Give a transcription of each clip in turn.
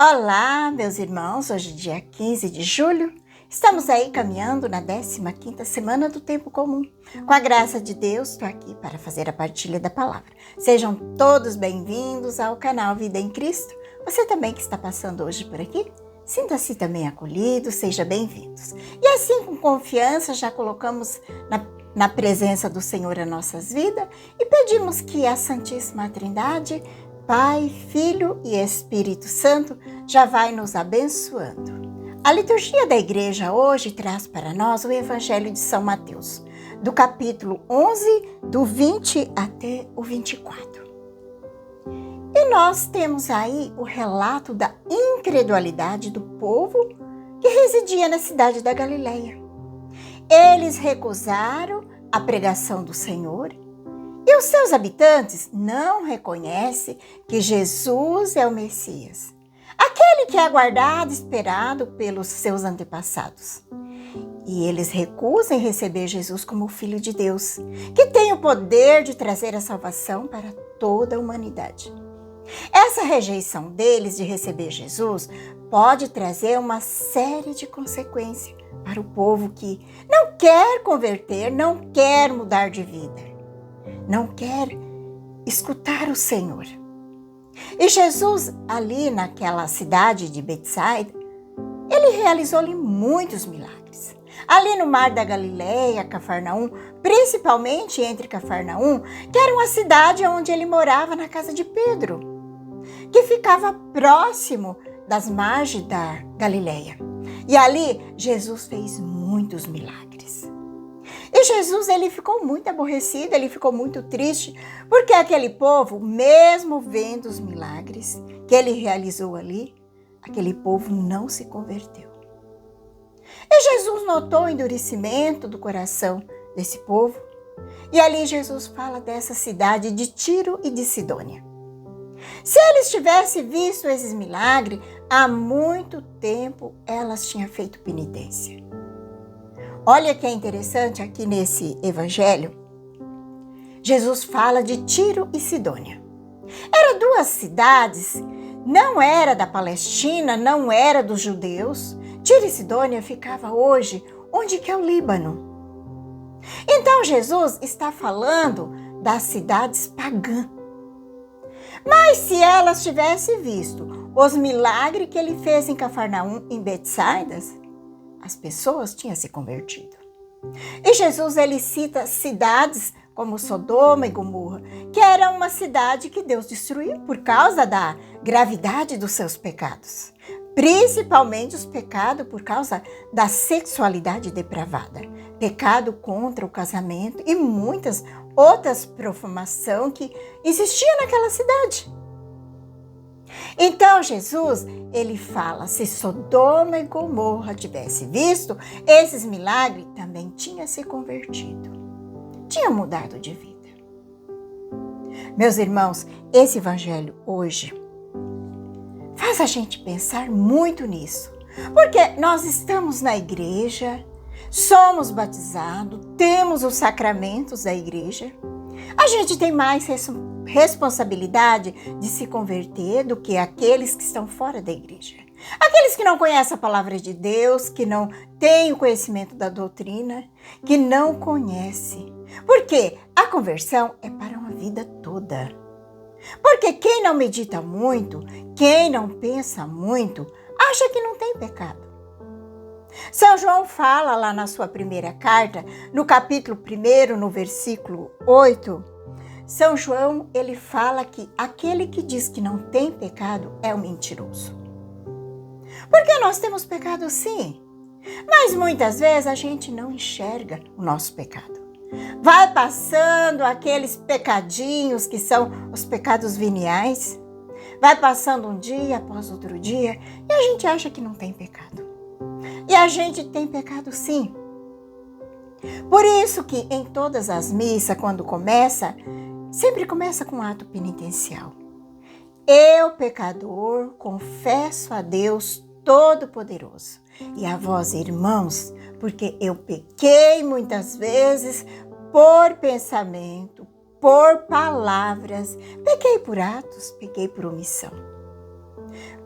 Olá, meus irmãos, hoje é dia 15 de julho, estamos aí caminhando na 15ª semana do tempo comum. Com a graça de Deus, estou aqui para fazer a partilha da palavra. Sejam todos bem-vindos ao canal Vida em Cristo. Você também que está passando hoje por aqui, sinta-se também acolhido, seja bem-vindos. E assim, com confiança, já colocamos na presença do Senhor as nossas vidas e pedimos que a Santíssima Trindade, Pai, Filho e Espírito Santo, já vai nos abençoando. A liturgia da igreja hoje traz para nós o Evangelho de São Mateus, do capítulo 11, do 20 até o 24. E nós temos aí o relato da incredulidade do povo que residia na cidade da Galileia. Eles recusaram a pregação do Senhor e os seus habitantes não reconhecem que Jesus é o Messias, aquele que é aguardado e esperado pelos seus antepassados. E eles recusam receber Jesus como o Filho de Deus, que tem o poder de trazer a salvação para toda a humanidade. Essa rejeição deles de receber Jesus pode trazer uma série de consequências para o povo que não quer converter, não quer mudar de vida, não quer escutar o Senhor. E Jesus, ali naquela cidade de Betsaida, ele realizou-lhe muitos milagres. Ali no mar da Galileia, Cafarnaum, principalmente entre Cafarnaum, que era uma cidade onde ele morava na casa de Pedro, que ficava próximo das margens da Galileia. E ali Jesus fez muitos milagres. E Jesus, ele ficou muito aborrecido, ele ficou muito triste, porque aquele povo, mesmo vendo os milagres que ele realizou ali, aquele povo não se converteu. E Jesus notou o endurecimento do coração desse povo, e ali Jesus fala dessa cidade de Tiro e de Sidônia. Se eles tivessem visto esses milagres, há muito tempo elas tinham feito penitência. Olha que é interessante aqui nesse evangelho, Jesus fala de Tiro e Sidônia. Eram duas cidades, não era da Palestina, não era dos judeus. Tiro e Sidônia ficava hoje onde que é o Líbano. Então Jesus está falando das cidades pagãs. Mas se elas tivessem visto os milagres que ele fez em Cafarnaum, em Betsaida, as pessoas tinham se convertido. E Jesus, ele cita cidades como Sodoma e Gomorra, que era uma cidade que Deus destruiu por causa da gravidade dos seus pecados. Principalmente os pecados por causa da sexualidade depravada, pecado contra o casamento e muitas outras profanações que existiam naquela cidade. Então Jesus, ele fala, se Sodoma e Gomorra tivesse visto esses milagres, também tinha se convertido, tinha mudado de vida. Meus irmãos, esse evangelho hoje faz a gente pensar muito nisso, porque nós estamos na igreja, somos batizados, temos os sacramentos da igreja, a gente tem mais responsabilidade de se converter do que aqueles que estão fora da igreja. Aqueles que não conhecem a palavra de Deus, que não têm o conhecimento da doutrina, que não conhecem. Porque a conversão é para uma vida toda. Porque quem não medita muito, quem não pensa muito, acha que não tem pecado. São João fala lá na sua primeira carta, no capítulo 1, no versículo 8, São João, ele fala que aquele que diz que não tem pecado é um mentiroso. Porque nós temos pecado sim, mas muitas vezes a gente não enxerga o nosso pecado. Vai passando aqueles pecadinhos que são os pecados veniais, vai passando um dia após outro dia e a gente acha que não tem pecado. E a gente tem pecado sim. Por isso que em todas as missas, quando começa, sempre começa com um ato penitencial. Eu, pecador, confesso a Deus Todo-Poderoso e a vós, irmãos, porque eu pequei muitas vezes por pensamento, por palavras, pequei por atos, pequei por omissão.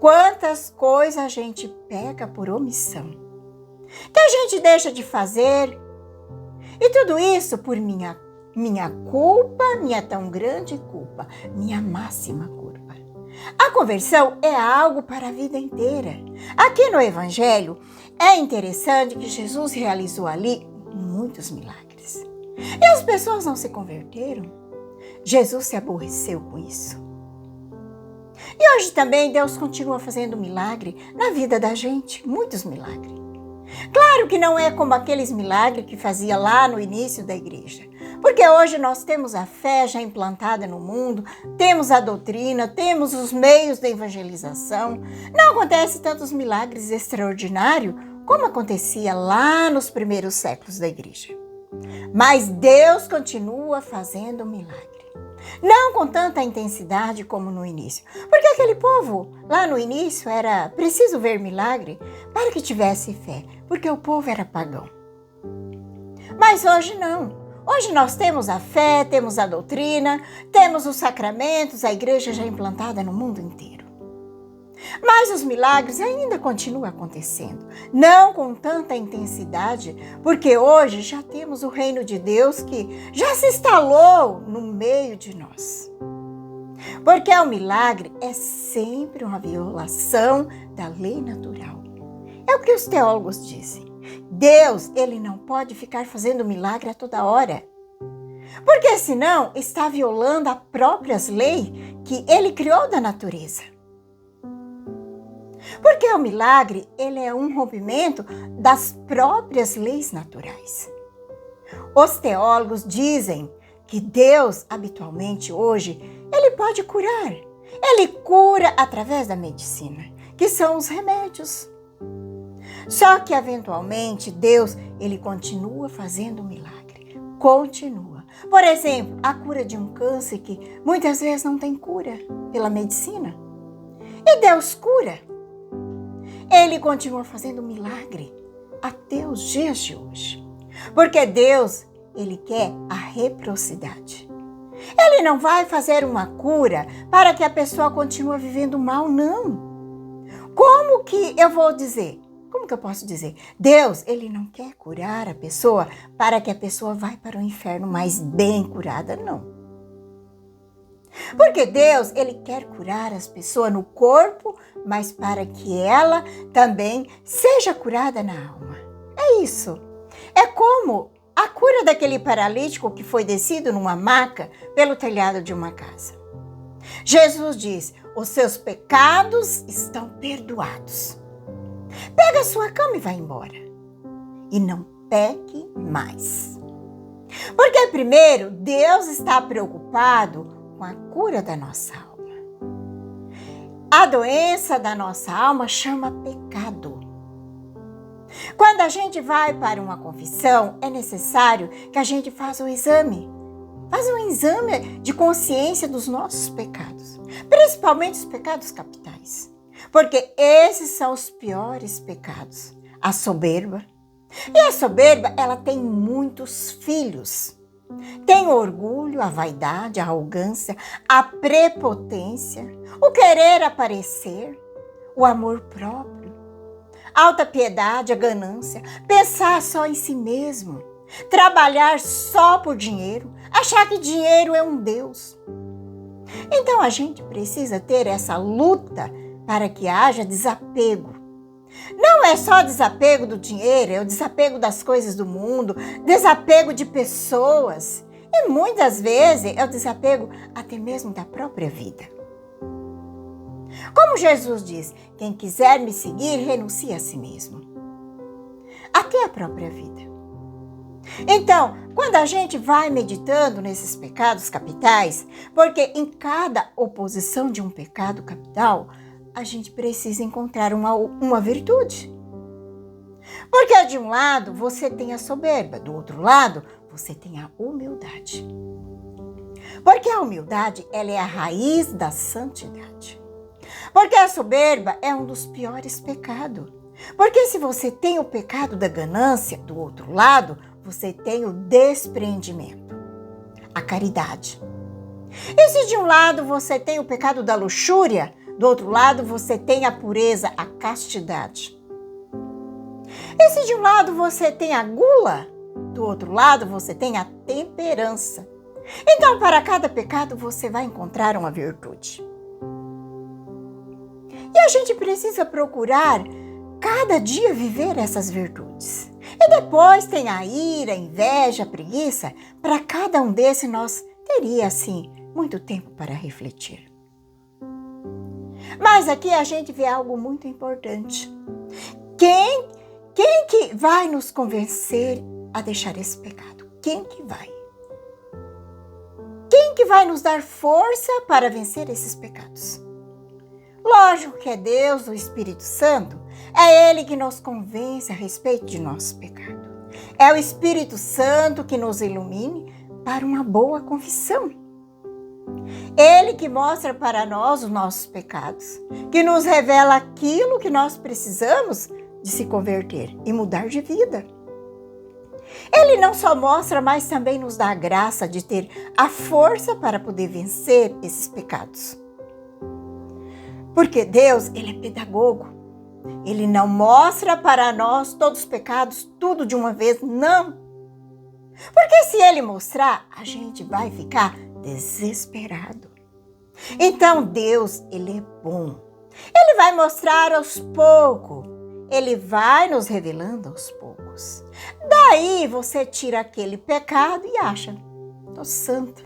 Quantas coisas a gente pega por omissão, que a gente deixa de fazer, e tudo isso por minha culpa, minha tão grande culpa, minha máxima culpa. A conversão é algo para a vida inteira. Aqui no Evangelho, é interessante que Jesus realizou ali muitos milagres. E as pessoas não se converteram. Jesus se aborreceu com isso. E hoje também Deus continua fazendo milagre na vida da gente, muitos milagres. Claro que não é como aqueles milagres que fazia lá no início da igreja, porque hoje nós temos a fé já implantada no mundo, temos a doutrina, temos os meios de evangelização. Não acontece tantos milagres extraordinários como acontecia lá nos primeiros séculos da igreja. Mas Deus continua fazendo milagre. Não com tanta intensidade como no início. Porque aquele povo lá no início era preciso ver milagre para que tivesse fé. Porque o povo era pagão. Mas hoje não. Hoje nós temos a fé, temos a doutrina, temos os sacramentos, a igreja já implantada no mundo inteiro. Mas os milagres ainda continuam acontecendo, não com tanta intensidade, porque hoje já temos o reino de Deus que já se instalou no meio de nós. Porque o milagre é sempre uma violação da lei natural. É o que os teólogos dizem. Deus, ele não pode ficar fazendo milagre a toda hora, porque senão está violando as próprias leis que ele criou da natureza. Porque o milagre, ele é um rompimento das próprias leis naturais. Os teólogos dizem que Deus, habitualmente hoje, ele pode curar. Ele cura através da medicina, que são os remédios. Só que, eventualmente, Deus, ele continua fazendo milagre. Continua. Por exemplo, a cura de um câncer que muitas vezes não tem cura pela medicina. E Deus cura. Ele continua fazendo milagre até os dias de hoje. Porque Deus, ele quer a reciprocidade. Ele não vai fazer uma cura para que a pessoa continue vivendo mal, não. Como que eu vou dizer? Como que eu posso dizer? Deus, ele não quer curar a pessoa para que a pessoa vá para o inferno mais bem curada, não. Porque Deus, ele quer curar as pessoas no corpo, mas para que ela também seja curada na alma. É isso. É como a cura daquele paralítico que foi descido numa maca pelo telhado de uma casa. Jesus diz, os seus pecados estão perdoados. Pega a sua cama e vai embora. E não peque mais. Porque primeiro, Deus está preocupado com a cura da nossa alma. A doença da nossa alma chama pecado. Quando a gente vai para uma confissão, é necessário que a gente faça um exame. Faça um exame de consciência dos nossos pecados, principalmente os pecados capitais. Porque esses são os piores pecados. A soberba. E a soberba, ela tem muitos filhos. Tem o orgulho, a vaidade, a arrogância, a prepotência, o querer aparecer, o amor próprio, a alta piedade, a ganância, pensar só em si mesmo, trabalhar só por dinheiro, achar que dinheiro é um Deus. Então a gente precisa ter essa luta para que haja desapego. Não é só desapego do dinheiro, é o desapego das coisas do mundo, desapego de pessoas. E muitas vezes é o desapego até mesmo da própria vida. Como Jesus diz, quem quiser me seguir, renuncie a si mesmo. Até a própria vida. Então, quando a gente vai meditando nesses pecados capitais, porque em cada oposição de um pecado capital, a gente precisa encontrar uma virtude. Porque de um lado você tem a soberba, do outro lado você tem a humildade. Porque a humildade, ela é a raiz da santidade. Porque a soberba é um dos piores pecados. Porque se você tem o pecado da ganância, do outro lado, você tem o despreendimento, a caridade. E se de um lado você tem o pecado da luxúria, Do outro lado, você tem a pureza, a castidade. E se de um lado você tem a gula, do outro lado você tem a temperança. Então, para cada pecado, você vai encontrar uma virtude. E a gente precisa procurar cada dia viver essas virtudes. E depois tem a ira, a inveja, a preguiça. Para cada um desses nós teria, assim, muito tempo para refletir. Mas aqui a gente vê algo muito importante. Quem que vai nos convencer a deixar esse pecado? Quem que vai? Quem que vai nos dar força para vencer esses pecados? Lógico que é Deus, o Espírito Santo. É Ele que nos convence a respeito de nosso pecado. É o Espírito Santo que nos ilumine para uma boa confissão. Ele que mostra para nós os nossos pecados, que nos revela aquilo que nós precisamos de se converter e mudar de vida. Ele não só mostra, mas também nos dá a graça de ter a força para poder vencer esses pecados. Porque Deus, Ele é pedagogo. Ele não mostra para nós todos os pecados, tudo de uma vez, não. Porque se Ele mostrar, a gente vai ficar desesperado. Então Deus, Ele é bom. Ele vai mostrar aos poucos. Ele vai nos revelando aos poucos. Daí você tira aquele pecado e acha, tô santo.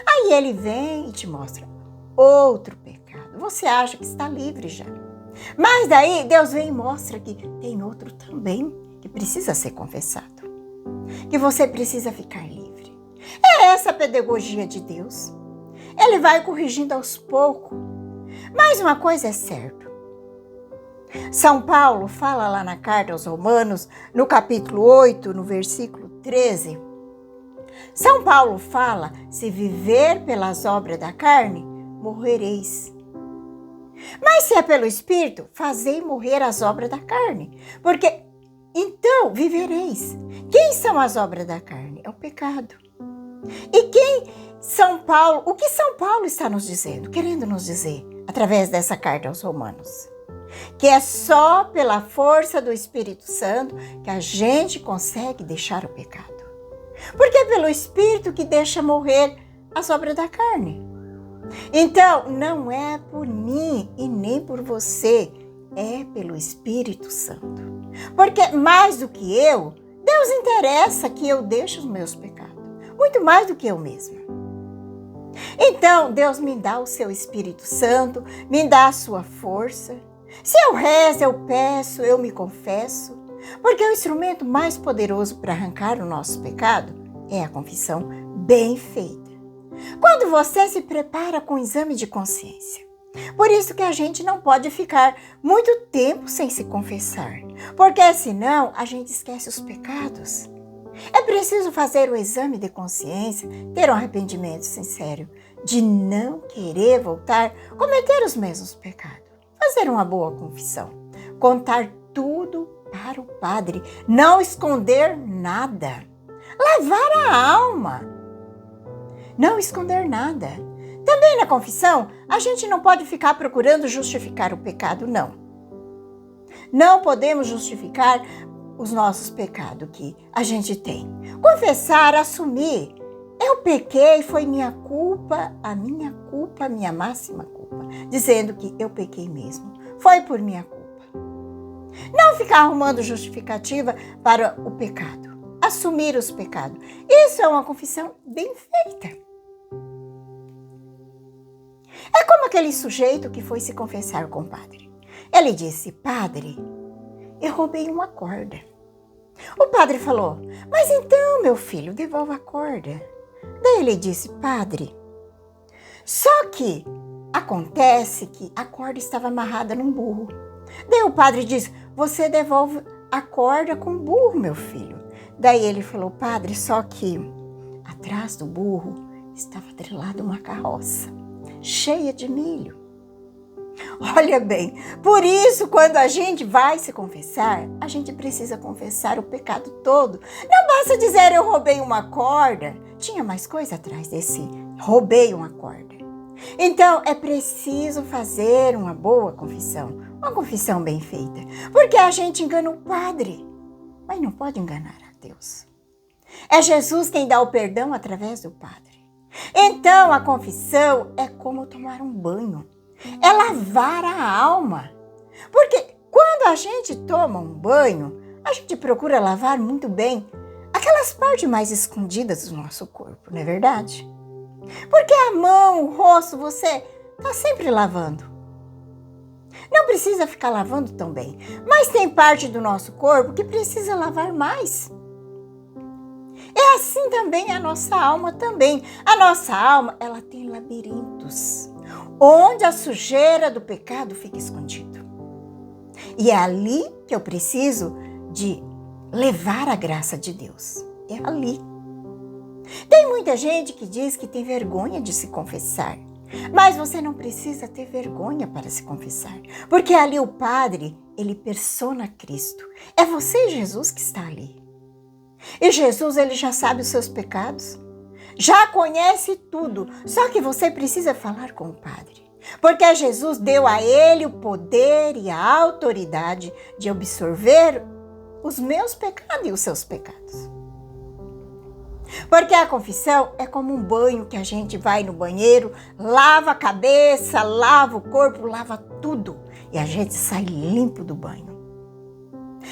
Aí Ele vem e te mostra outro pecado. Você acha que está livre já. Mas daí Deus vem e mostra que tem outro também que precisa ser confessado. Que você precisa ficar livre. É essa a pedagogia de Deus. Ele vai corrigindo aos poucos. Mas uma coisa é certa. São Paulo fala lá na carta aos Romanos, no capítulo 8, no versículo 13. São Paulo fala, se viver pelas obras da carne, morrereis. Mas se é pelo Espírito, fazei morrer as obras da carne, porque então vivereis. Quem são as obras da carne? É o pecado. E o que São Paulo está nos dizendo, querendo nos dizer, através dessa carta aos Romanos? Que é só pela força do Espírito Santo que a gente consegue deixar o pecado. Porque é pelo Espírito que deixa morrer as obras da carne. Então, não é por mim e nem por você, é pelo Espírito Santo. Porque mais do que eu, Deus interessa que eu deixe os meus pecados, muito mais do que eu mesma. Então, Deus me dá o seu Espírito Santo, me dá a sua força. Se eu rezo, eu peço, eu me confesso, porque o instrumento mais poderoso para arrancar o nosso pecado é a confissão bem feita. Quando você se prepara com o exame de consciência. Por isso que a gente não pode ficar muito tempo sem se confessar, porque senão a gente esquece os pecados. É preciso fazer o exame de consciência, ter um arrependimento sincero, de não querer voltar a cometer os mesmos pecados. Fazer uma boa confissão, contar tudo para o Padre, não esconder nada, lavar a alma. Não esconder nada. Também na confissão, a gente não pode ficar procurando justificar o pecado, não. Não podemos justificar os nossos pecados que a gente tem. Confessar, assumir. Eu pequei, foi minha culpa, a minha máxima culpa. Dizendo que eu pequei mesmo. Foi por minha culpa. Não ficar arrumando justificativa para o pecado. Assumir os pecados. Isso é uma confissão bem feita. É como aquele sujeito que foi se confessar com o padre. Ele disse, padre, eu roubei uma corda. O padre falou, mas então, meu filho, devolva a corda. Daí ele disse, padre, só que acontece que a corda estava amarrada num burro. Daí o padre disse, você devolve a corda com o burro, meu filho. Daí ele falou, padre, só que atrás do burro estava atrelada uma carroça cheia de milho. Olha bem, por isso quando a gente vai se confessar, a gente precisa confessar o pecado todo. Não basta dizer eu roubei uma corda. Tinha mais coisa atrás desse roubei uma corda. Então, é preciso fazer uma boa confissão, uma confissão bem feita, porque a gente engana o padre, mas não pode enganar a Deus. É Jesus quem dá o perdão através do padre. Então, a confissão é como tomar um banho, é lavar a alma, porque quando a gente toma um banho, a gente procura lavar muito bem aquelas partes mais escondidas do nosso corpo, não é verdade? Porque a mão, o rosto, você está sempre lavando. Não precisa ficar lavando tão bem, mas tem parte do nosso corpo que precisa lavar mais. É assim também a nossa alma também. A nossa alma, ela tem labirintos, onde a sujeira do pecado fica escondido. E é ali que eu preciso de levar a graça de Deus. É ali. Tem muita gente que diz que tem vergonha de se confessar, mas você não precisa ter vergonha para se confessar, porque ali o Padre, ele persona Cristo. É você e Jesus que está ali. E Jesus, ele já sabe os seus pecados, já conhece tudo, só que você precisa falar com o Padre, porque Jesus deu a ele o poder e a autoridade de absorver os meus pecados e os seus pecados. Porque a confissão é como um banho que a gente vai no banheiro, lava a cabeça, lava o corpo, lava tudo e a gente sai limpo do banho.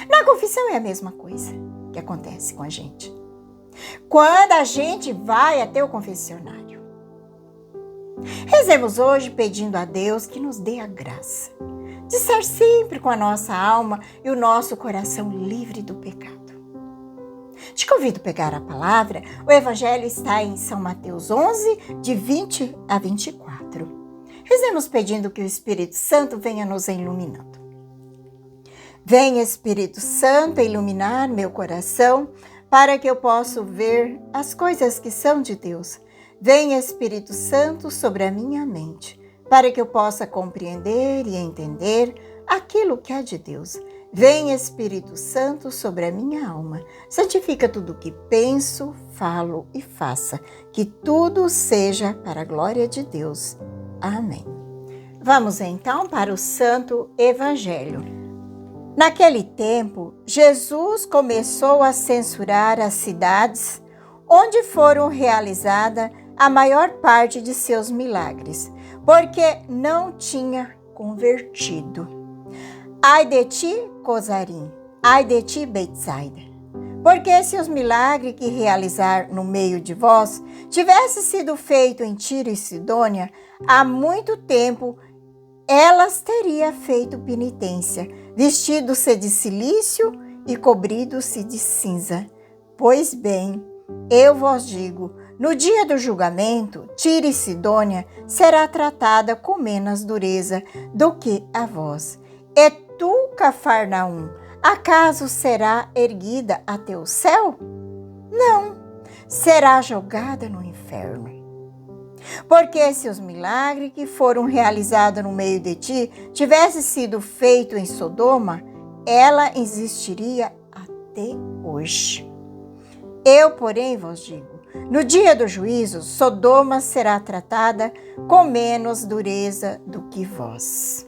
Na confissão é a mesma coisa que acontece com a gente. Quando a gente vai até o confessionário, rezemos hoje pedindo a Deus que nos dê a graça de estar sempre com a nossa alma e o nosso coração livre do pecado. Te convido a pegar a palavra. O Evangelho está em São Mateus 11, de 20 a 24. Rezemos pedindo que o Espírito Santo venha nos iluminando. Venha, Espírito Santo, iluminar meu coração para que eu possa ver as coisas que são de Deus. Venha, Espírito Santo, sobre a minha mente para que eu possa compreender e entender aquilo que é de Deus. Vem, Espírito Santo, sobre a minha alma. Santifica tudo o que penso, falo e faça. Que tudo seja para a glória de Deus. Amém. Vamos então para o Santo Evangelho. Naquele tempo, Jesus começou a censurar as cidades onde foram realizadas a maior parte de seus milagres, porque não tinha convertido. Ai de ti, Cozarim, ai de ti, Betsaida. Porque se os milagres que realizar no meio de vós tivesse sido feito em Tiro e Sidônia, há muito tempo elas teria feito penitência, vestido-se de cilício e cobrido-se de cinza. Pois bem, eu vos digo, no dia do julgamento, Tiro e Sidônia será tratada com menos dureza do que a vós. E tu, Cafarnaum, acaso será erguida até o céu? Não, será jogada no inferno. Porque se os milagres que foram realizados no meio de ti tivessem sido feitos em Sodoma, ela existiria até hoje. Eu, porém, vos digo, no dia do juízo, Sodoma será tratada com menos dureza do que vós.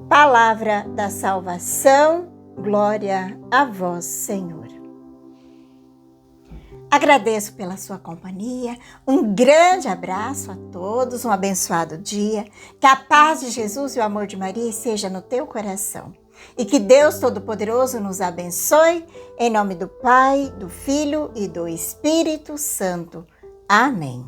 Palavra da salvação, glória a vós, Senhor. Agradeço pela sua companhia, um grande abraço a todos, um abençoado dia, que a paz de Jesus e o amor de Maria esteja no teu coração. E que Deus Todo-Poderoso nos abençoe, em nome do Pai, do Filho e do Espírito Santo. Amém.